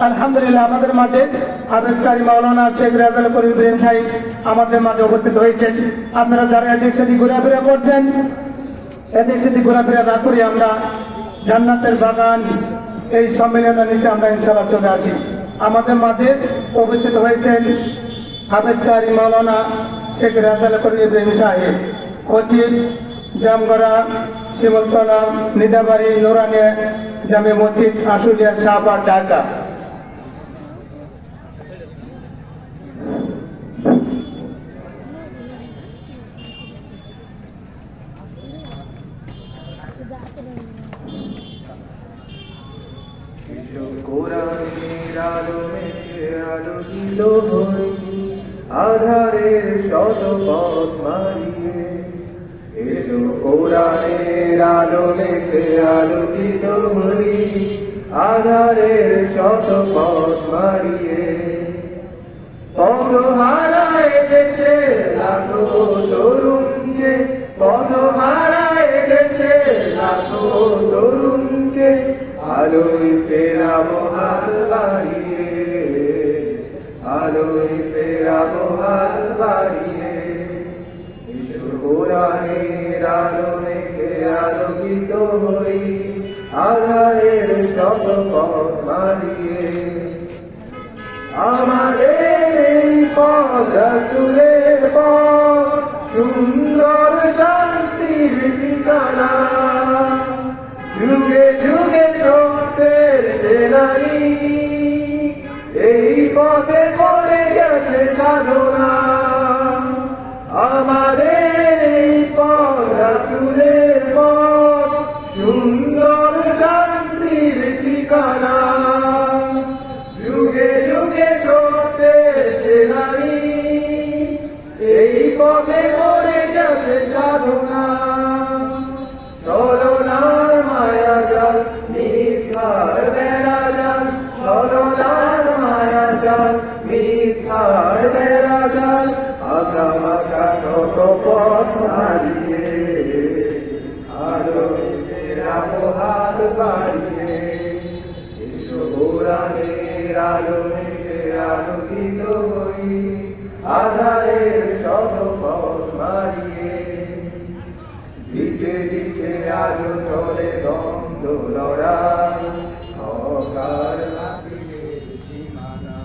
আলহামদুলিল্লাহ আমাদের মাঝে আবেদকারী মাওলানা শেখ রেজাউল করিম ইব্রাহিম সাহেব আমাদের মাঝে উপস্থিত হয়েছেন। আপনারা যারা এদিক সেদিক ঘোরাফেরা করছেন, এদিক সেদিক ঘোরাফেরা না করি আমরা জান্নাতের বাগান এই সম্মেলনের নিচে আমরা ইনশাআল্লাহ চলে আসি। আমাদের মাঝে উপস্থিত হয়েছেন আবেদকারী মাওলানা শেখ রেজাউল করিম ইব্রাহিম সাহেব, খতিব জামগড়া, শিমলতলা, নিদাবাড়ি, নুরানিয়া জামে মসজিদ, আশুলিয়া, শাহবাগ, ঢাকা। কোরআনের আলো মেঘে আলোকিত হই, আধারের শত পথ মারিয়ে। এসো কোরআনের আলো মেঘে আলোকিত হই, আধারের শত পথ মারিয়ে। পথ হারায় দেশে লাখো তরুণকে, পথ হারায় দেশে লাখো তরুণকে, আলোয় ফেরাবো হাত বাড়িয়ে, আলোয় ফেরাবো হাত বাড়িয়ে। এসো কোরআনের আলো মেঘে আলোকিত হই, আধারের শত পথ মারিয়ে। আমাদের এই পথ রাসূলের পথ, সুন্দর শান্তির ঠিকানা। যুগে যুগে সত্যের সেনানি, এই পথে করে গেছে সাধনা। আমাদের এই পথ রাসূলের পথ, সুন্দর শান্তির ঠিকানা। যুগে যুগে সত্যের সেনানি, এই পথে করে গেছে সাধনা। ছলনার মায়া জাল, মিথ্যার বেড়া জাল, ছলনার মায়া জাল, মিথ্যার বেড়া জাল। আগামাকা কত পথ হারিয়ে, আলোয় ফেরাবো হাত বাড়িয়ে। এসো কোরআনের আলো মেঘে আলোকিত হই, আধারের শত পথ মারিয়ে। দিকে দিকে আজো চলে দ্বন্দ্ব লড়াই, অকার নাবিলে সীমানা।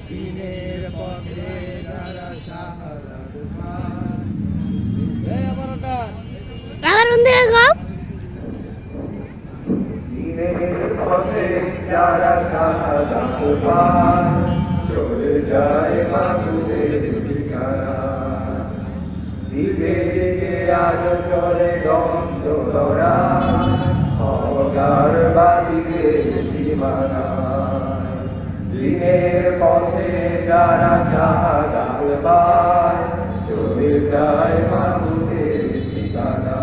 দিনের পথে যারা শাহাদাত পায়, দিনের পথে যারা শাহাদাত পায়, চলে যায় মাহুদের ঠিকানা। দিকে দিকে আজ চলে দ্বন্দ্ব লড়াই, অগার বাতিলের সীমানা। দিনের পথে যারা শাহাদাত পায়, চলে যায় মাহুদের ঠিকানা।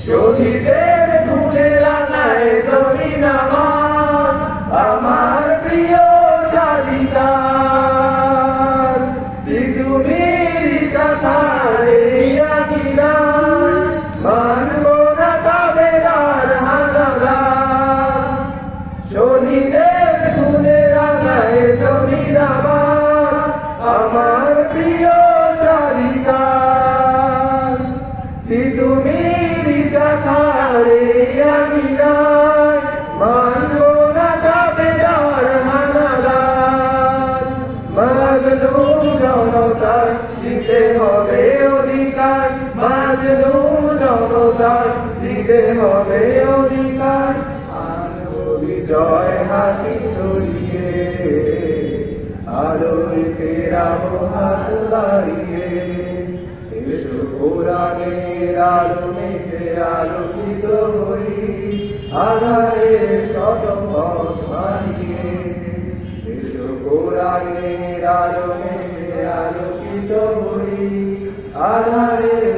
শহীদের খুলে রাঙায় জমিন আমার, আমার প্রিয় শালিকার। পৃথিবীর শাখারে আকিরা, মানব না তাবেদার হানাদার। শহীদের খুলে রাঙায় জমিন আমার, আমার প্রিয় শালিকার। পৃথিবীর শাখারে আকিরা, মানব না তাবেদার হানাদার। মাজলুম জনতার দিতে হবে অধিকার, মাজলুম জনতার দিতে হবে অধিকার। আলো বিজয় হাসি ছড়িয়ে, আলোয় ফেরাবো হাত বাড়িয়ে। এসো কোরআনের আলো মেঘে আলোকিত হই, আধারের শত পথ মারিয়ে। এসো কোরআনের আলো মেঘে আলোকিত হই, আধারের